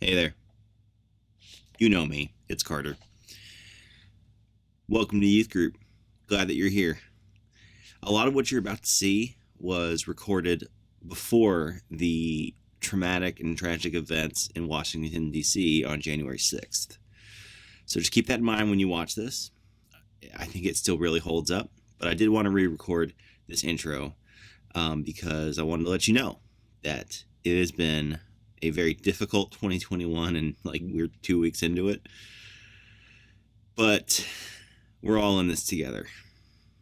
Hey there. You know me. It's Carter. Welcome to Youth Group. Glad that you're here. A lot of what you're about to see was recorded before the traumatic and tragic events in Washington, D.C. on January 6th. So just keep that in mind when you watch this. I think it still really holds up, but I did want to re-record this intro because I wanted to let you know that it has been a very difficult 2021 and we're 2 weeks into it. But we're all in this together,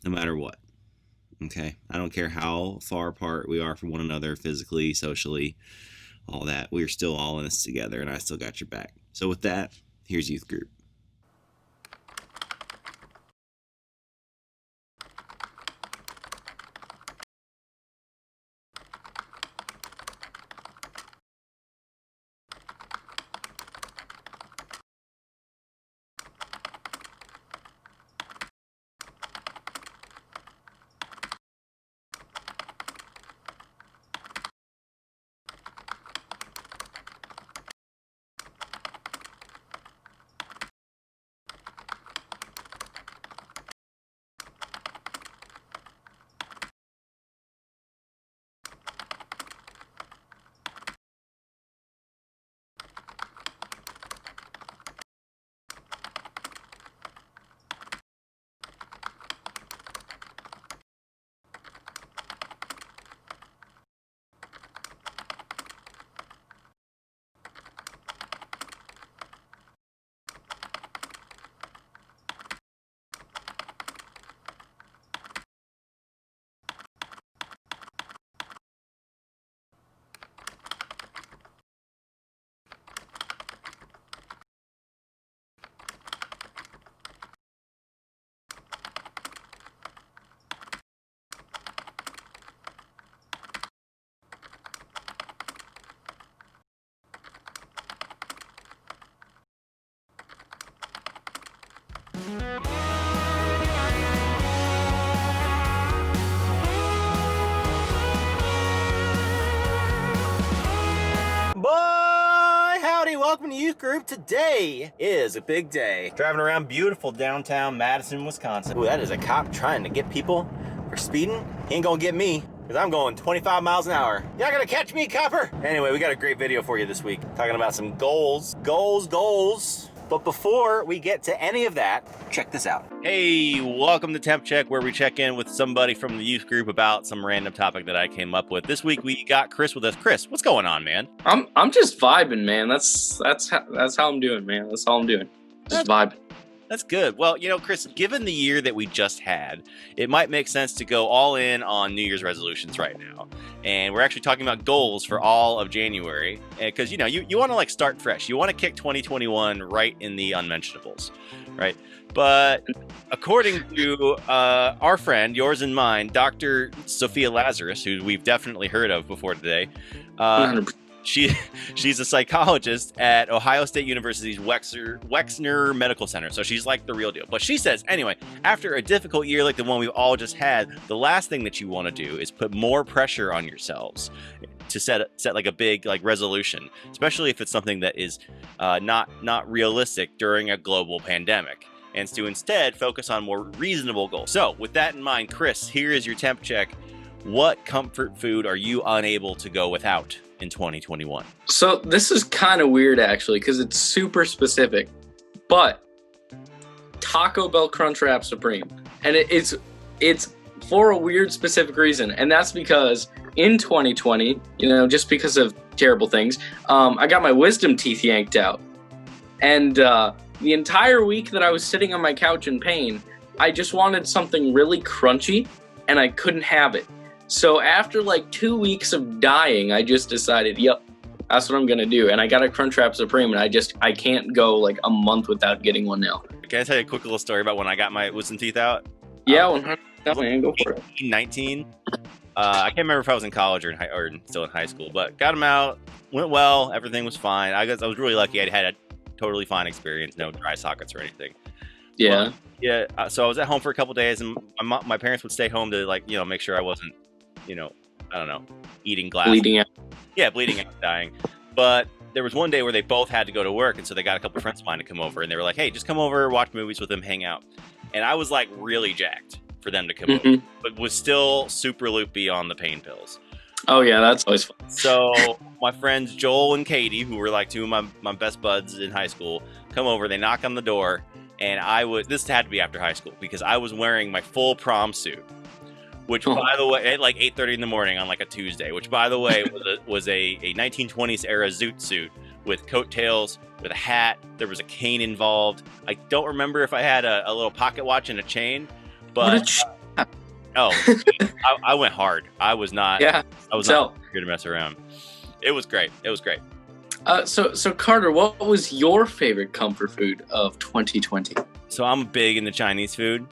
no matter what. Okay? I don't care how far apart we are from one another physically, socially, all that. We're still all in this together, and I still got your back. So with that, here's Youth Group. Boy, howdy, welcome to Youth Group. Today is a big day. Driving around beautiful downtown Madison, Wisconsin. Ooh, that is a cop trying to get people for speeding. He ain't gonna get me, because I'm going 25 miles an hour. Y'all gonna catch me, copper? Anyway, we got a great video for you this week. Talking about some goals. But before we get to any of that, check this out. Hey, welcome to Temp Check, where we check in with somebody from the youth group about some random topic that I came up with. This week we got Chris with us. Chris, what's going on, man? I'm just vibing, man. That's how I'm doing, man. That's all I'm doing. Just vibing. That's good. Well, you know, Chris, given the year that we just had, it might make sense to go all in on New Year's resolutions right now. And we're actually talking about goals for all of January. Because, you know, you want to start fresh. You want to kick 2021 right in the unmentionables, right? But according to our friend, yours and mine, Dr. Sophia Lazarus, who we've definitely heard of before today, she's a psychologist at Ohio State University's Wexner Medical Center. So she's like the real deal. But she says, anyway, after a difficult year like the one we've all just had, the last thing that you want to do is put more pressure on yourselves to set like a big resolution, especially if it's something that is not realistic during a global pandemic, and to instead focus on more reasonable goals. So with that in mind, Chris, here is your temp check. What comfort food are you unable to go without in 2021? So this is kind of weird, actually, because it's super specific. But Taco Bell Crunchwrap Supreme, and it's for a weird specific reason, and that's because in 2020, you know, just because of terrible things, I got my wisdom teeth yanked out, and the entire week that I was sitting on my couch in pain, I just wanted something really crunchy, and I couldn't have it. So after 2 weeks of dying, I just decided, yep, that's what I'm gonna do. And I got a Crunchwrap Supreme, and I can't go a month without getting one now. Can I tell you a quick little story about when I got my wisdom teeth out? Yeah, 100%. Go for it. 19. I can't remember if I was in college or still in high school, but got them out, went well, everything was fine. I guess I was really lucky. I had a totally fine experience, no dry sockets or anything. Yeah. Well, so I was at home for a couple days, and my parents would stay home to make sure I wasn't, I don't know, eating glass. Bleeding out. Yeah, bleeding out, dying. But there was one day where they both had to go to work, and so they got a couple friends of mine to come over, and they were like, hey, just come over, watch movies with them, hang out. And I was like really jacked for them to come over, but was still super loopy on the pain pills. Oh yeah, that's always fun. So my friends Joel and Katie, who were like two of my best buds in high school, come over, they knock on the door, and this had to be after high school, because I was wearing my full prom suit, which by the way, at like 8:30 in the morning on like a Tuesday, which by the way was a 1920s era zoot suit with coattails, with a hat. There was a cane involved. I don't remember if I had a little pocket watch and a chain, but I went hard. I was not. Yeah, I was not here to mess around. It was great. It was great. So Carter, what was your favorite comfort food of 2020? So I'm big into Chinese food.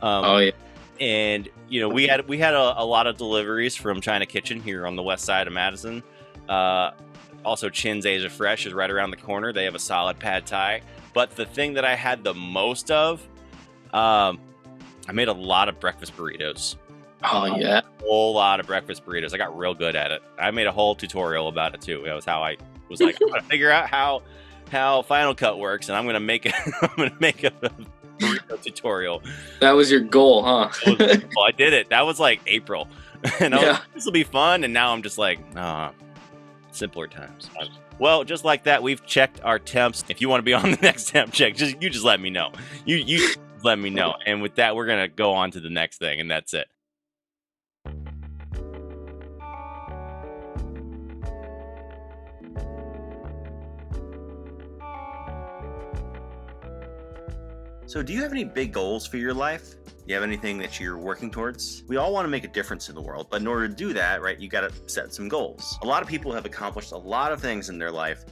Oh yeah. And you know, we had a lot of deliveries from China Kitchen here on the west side of Madison. Also, Chin's Asia Fresh is right around the corner. They have a solid pad thai. But the thing that I had the most of, I made a lot of breakfast burritos. Oh yeah, a whole lot of breakfast burritos. I got real good at it. I made a whole tutorial about it too. That was how I was like, I'm gonna figure out how Final Cut works, and I'm gonna make a burrito tutorial. That was your goal, huh? Well, I did it. That was like April, and I was like, this will be fun. And now I'm just like, simpler times. Well, just like that, we've checked our temps. If you want to be on the next temp check, you just let me know. You let me know. And with that, we're gonna go on to the next thing, and that's it. So do you have any big goals for your life? Do you have anything that you're working towards? We all want to make a difference in the world, but in order to do that, right, you got to set some goals. A lot of people have accomplished a lot of things in their life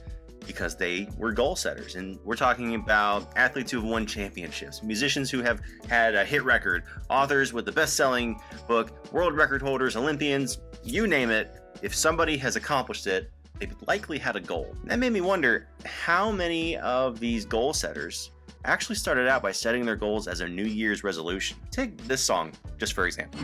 because they were goal setters. And we're talking about athletes who have won championships, musicians who have had a hit record, authors with the best-selling book, world record holders, Olympians, you name it. If somebody has accomplished it, they've likely had a goal. That made me wonder how many of these goal setters actually started out by setting their goals as a New Year's resolution. Take this song, just for example.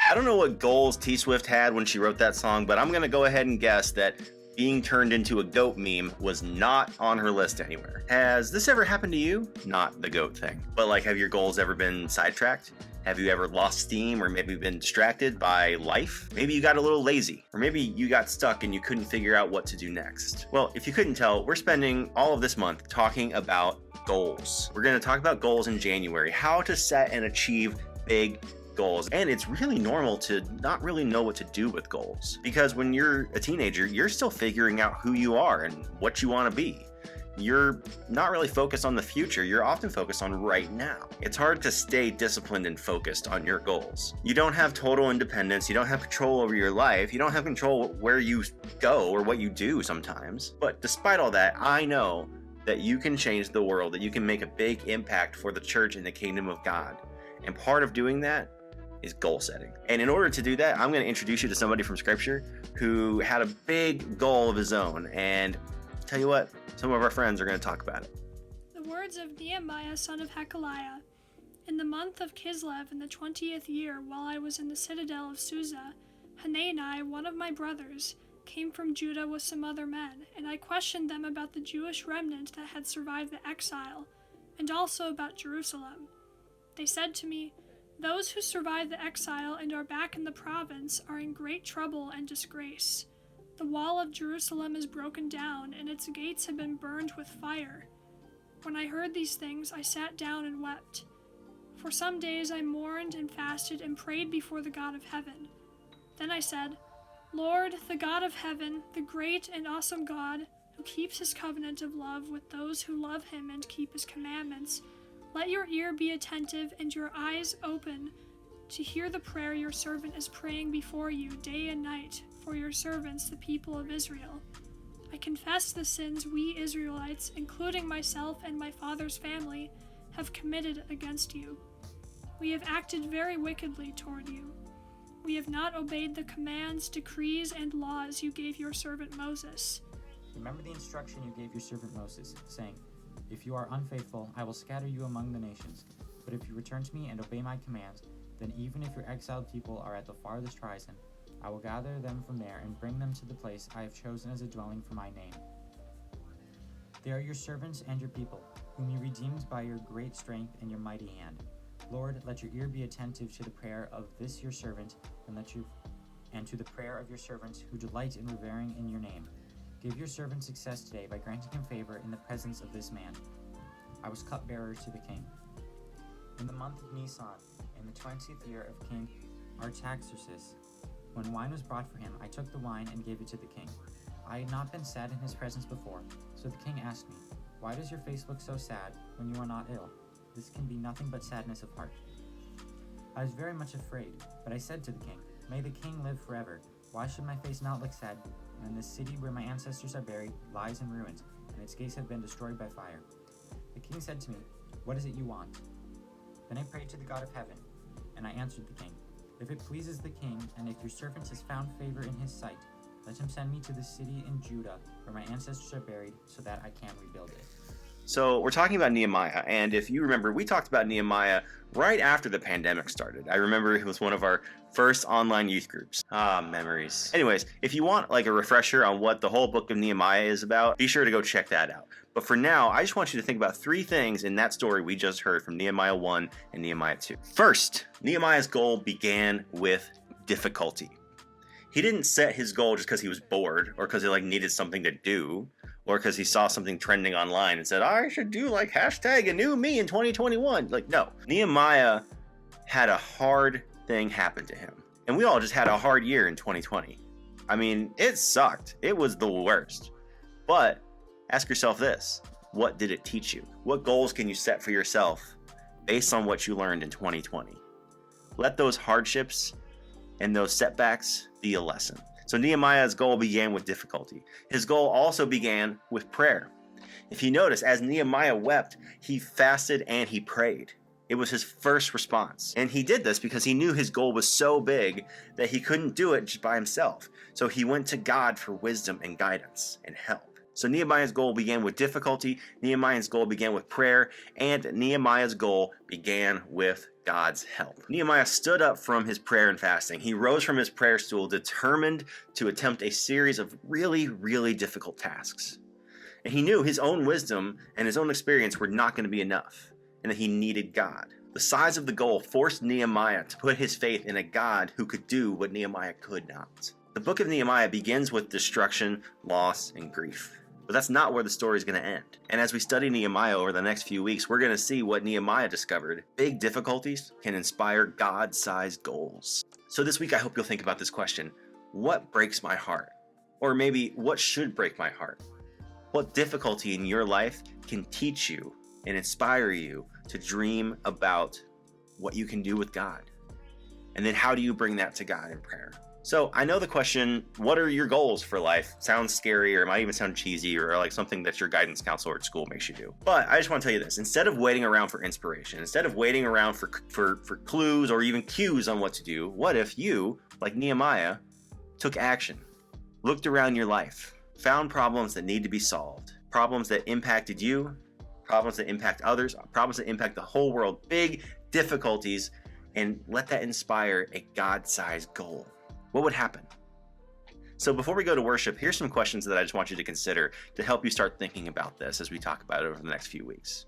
I don't know what goals T Swift had when she wrote that song, but I'm gonna go ahead and guess that being turned into a goat meme was not on her list anywhere. Has this ever happened to you? Not the goat thing. But like, have your goals ever been sidetracked? Have you ever lost steam or maybe been distracted by life? Maybe you got a little lazy, or maybe you got stuck and you couldn't figure out what to do next. Well, if you couldn't tell, we're spending all of this month talking about goals. We're gonna talk about goals in January, how to set and achieve big goals. And it's really normal to not really know what to do with goals, because when you're a teenager, you're still figuring out who you are and what you want to be. You're not really focused on the future. You're often focused on right now. It's hard to stay disciplined and focused on your goals. You don't have total independence. You don't have control over your life. You don't have control where you go or what you do sometimes. But despite all that, I know that you can change the world, that you can make a big impact for the church and the kingdom of God. And part of doing that is goal setting. And in order to do that, I'm going to introduce you to somebody from Scripture who had a big goal of his own. And tell you what, some of our friends are going to talk about it. The words of Nehemiah, son of Hakaliah. In the month of Kislev, in the 20th year, while I was in the citadel of Susa, Hanani, one of my brothers, came from Judah with some other men, and I questioned them about the Jewish remnant that had survived the exile, and also about Jerusalem. They said to me, "Those who survived the exile and are back in the province are in great trouble and disgrace. The wall of Jerusalem is broken down, and its gates have been burned with fire." When I heard these things, I sat down and wept. For some days I mourned and fasted and prayed before the God of heaven. Then I said, "Lord, the God of heaven, the great and awesome God, who keeps his covenant of love with those who love him and keep his commandments, let your ear be attentive and your eyes open to hear the prayer your servant is praying before you day and night for your servants, the people of Israel. I confess the sins we Israelites, including myself and my father's family, have committed against you. We have acted very wickedly toward you. We have not obeyed the commands, decrees, and laws you gave your servant Moses. Remember the instruction you gave your servant Moses, saying, 'If you are unfaithful, I will scatter you among the nations. But if you return to me and obey my commands, then even if your exiled people are at the farthest horizon, I will gather them from there and bring them to the place I have chosen as a dwelling for my name. They are your servants and your people, whom you redeemed by your great strength and your mighty hand. Lord, let your ear be attentive to the prayer of this your servant, and to the prayer of your servants who delight in revering in your name. Give your servant success today by granting him favor in the presence of this man.' I was cupbearer to the king. In the month of Nisan, in the 20th year of King Artaxerxes, when wine was brought for him, I took the wine and gave it to the king. I had not been sad in his presence before, so the king asked me, 'Why does your face look so sad when you are not ill? This can be nothing but sadness of heart.' I was very much afraid, but I said to the king, 'May the king live forever. Why should my face not look sad when the city where my ancestors are buried lies in ruins, and its gates have been destroyed by fire?' The king said to me, 'What is it you want?' Then I prayed to the God of heaven, and I answered the king, 'If it pleases the king, and if your servant has found favor in his sight, let him send me to the city in Judah where my ancestors are buried, so that I can rebuild it.'" So we're talking about Nehemiah, and if you remember, we talked about Nehemiah right after the pandemic started. I remember it was one of our first online youth groups. Memories. Anyways, if you want like a refresher on what the whole book of Nehemiah is about, be sure to go check that out. But for now, I just want you to think about 3 things in that story we just heard from Nehemiah 1 and Nehemiah 2. First, Nehemiah's goal began with difficulty. He didn't set his goal just because he was bored or because he needed something to do, or because he saw something trending online and said, I should do hashtag a new me in 2021. No. Nehemiah had a hard thing happen to him. And we all just had a hard year in 2020. I mean, it sucked. It was the worst. But ask yourself this: what did it teach you? What goals can you set for yourself based on what you learned in 2020? Let those hardships and those setbacks be a lesson. So Nehemiah's goal began with difficulty. His goal also began with prayer. If you notice, as Nehemiah wept, he fasted and he prayed. It was his first response. And he did this because he knew his goal was so big that he couldn't do it just by himself. So he went to God for wisdom and guidance and help. So Nehemiah's goal began with difficulty, Nehemiah's goal began with prayer, and Nehemiah's goal began with God's help. Nehemiah stood up from his prayer and fasting. He rose from his prayer stool determined to attempt a series of really, really difficult tasks. And he knew his own wisdom and his own experience were not going to be enough, and that he needed God. The size of the goal forced Nehemiah to put his faith in a God who could do what Nehemiah could not. The book of Nehemiah begins with destruction, loss, and grief. But that's not where the story is going to end. And as we study Nehemiah over the next few weeks, we're going to see what Nehemiah discovered. Big difficulties can inspire God-sized goals. So this week, I hope you'll think about this question: what breaks my heart? Or maybe, what should break my heart? What difficulty in your life can teach you and inspire you to dream about what you can do with God? And then how do you bring that to God in prayer? So I know the question, what are your goals for life? Sounds scary, or it might even sound cheesy, or like something that your guidance counselor at school makes you do. But I just want to tell you this: instead of waiting around for inspiration, instead of waiting around for clues or even cues on what to do, what if you, like Nehemiah, took action, looked around your life, found problems that need to be solved, problems that impacted you, problems that impact others, problems that impact the whole world, big difficulties, and let that inspire a God-sized goal? What would happen? So before we go to worship, here's some questions that I just want you to consider to help you start thinking about this as we talk about it over the next few weeks.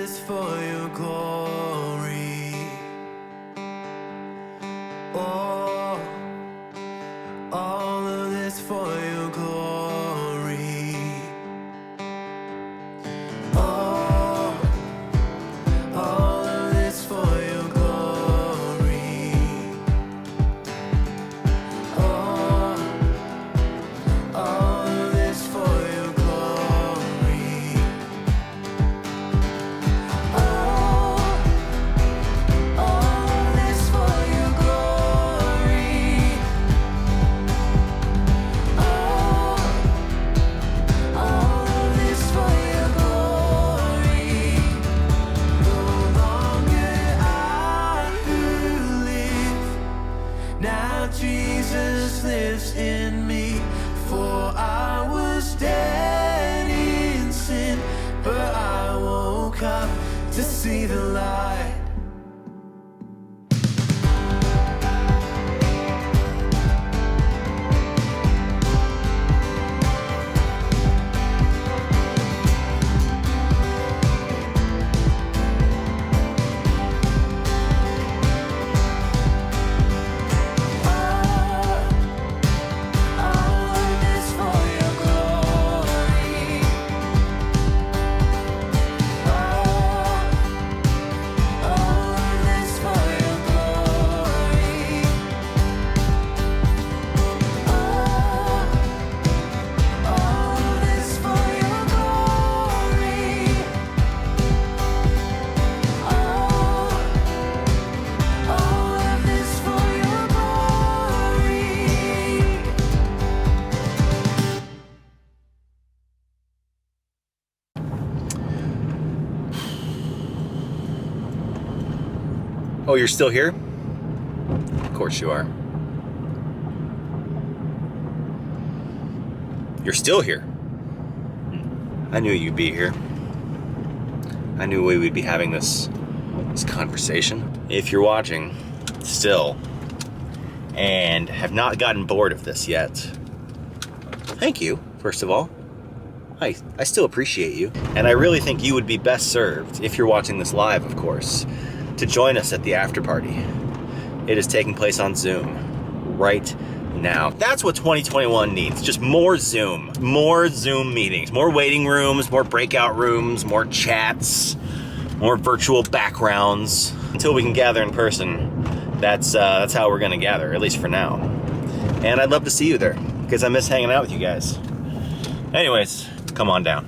this for your glory. Oh, all of this for your glory. Oh, all of this for your glory. Oh, all of this for your glory. Oh, all of this for your glory. Oh, all of this for your glory. No longer I who live, now Jesus lives in me. For I was dead in sin, but I woke up to see the light. All of this for your glory. All of this for your glory. All of this for your glory. All of this for your glory. Oh, you're still here? Of course you are. You're still here. I knew you'd be here. I knew we would be having this conversation. If you're watching still and have not gotten bored of this yet, thank you, first of all. I still appreciate you. And I really think you would be best served, if you're watching this live, of course, to join us at the after party. It is taking place on Zoom right now. That's what 2021 needs. Just more Zoom meetings, more waiting rooms, more breakout rooms, more chats, more virtual backgrounds. Until we can gather in person, that's how we're gonna gather, at least for now. And I'd love to see you there, because I miss hanging out with you guys. Anyways, come on down.